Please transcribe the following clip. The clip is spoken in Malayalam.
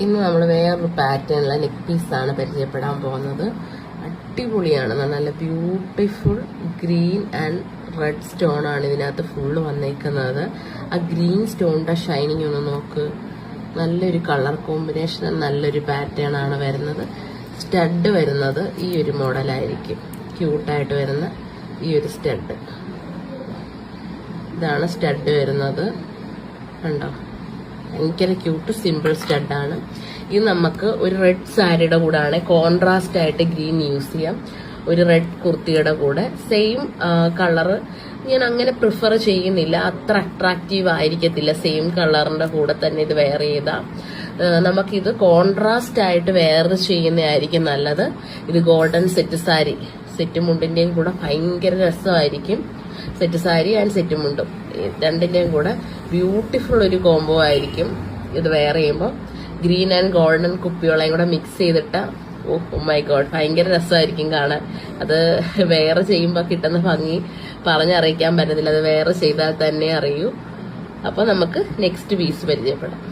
ഇന്ന് നമ്മൾ വേറൊരു പാറ്റേണിലെ നെക്ക് പീസാണ് പരിചയപ്പെടാൻ പോകുന്നത്. അടിപൊളിയാണ്, നല്ല beautiful green and red stone ആണ് ഇതിനകത്ത് ഫുള്ള് വന്നേക്കുന്നത്. ആ ഗ്രീൻ സ്റ്റോണിന്റെ ഷൈനിങ് ഒന്ന് നോക്ക്, നല്ലൊരു കളർ കോമ്പിനേഷൻ, നല്ലൊരു പാറ്റേൺ ആണ് വരുന്നത്. സ്റ്റഡ് വരുന്നത് ഈ ഒരു മോഡലായിരിക്കും, ക്യൂട്ടായിട്ട് വരുന്ന ഈ ഒരു സ്റ്റഡ്. ഇതാണ് സ്റ്റഡ് വരുന്നത്, കണ്ടോ, ഭയങ്കര ക്യൂട്ട് സിമ്പിൾ സ്റ്റഡാണ്. ഇത് നമുക്ക് ഒരു റെഡ് സാരിയുടെ കൂടെയാണ് കോൺട്രാസ്റ്റ് ആയിട്ട് ഗ്രീൻ യൂസ് ചെയ്യാം. ഒരു റെഡ് കുർത്തിയുടെ കൂടെ സെയിം കളറ് ഞാൻ അങ്ങനെ പ്രിഫർ ചെയ്യുന്നില്ല, അത്ര അട്രാക്റ്റീവ് ആയിരിക്കത്തില്ല. സെയിം കളറിന്റെ കൂടെ തന്നെ ഇത് വെയർ ചെയ്താൽ നമുക്കിത് കോൺട്രാസ്റ്റ് ആയിട്ട് വെയർ ചെയ്യുന്നതായിരിക്കും നല്ലത്. ഇത് ഗോൾഡൻ സെറ്റ് സാരി, സെറ്റ് മുണ്ടിന്റെയും കൂടെ ഭയങ്കര രസമായിരിക്കും. സെറ്റ് സാരി ആൻഡ് സെറ്റ് മുണ്ടും രണ്ടിന്റെയും കൂടെ ബ്യൂട്ടിഫുൾ ഒരു കോംബോ ആയിരിക്കും ഇത് വെയർ ചെയ്യുമ്പോൾ. ഗ്രീൻ ആൻഡ് ഗോൾഡൻ കുപ്പിയോളയും കൂടെ മിക്സ് ചെയ്തിട്ട് ഓ മൈ ഗോഡ്, ഭയങ്കര രസമായിരിക്കും കാണാൻ. അത് വെയർ ചെയ്യുമ്പോൾ കിട്ടുന്ന ഭംഗി പറഞ്ഞറിയിക്കാൻ പറ്റത്തില്ല, അത് വെയർ ചെയ്താൽ തന്നെ അറിയൂ. അപ്പോൾ നമുക്ക് നെക്സ്റ്റ് പീസ് പരിചയപ്പെടാം.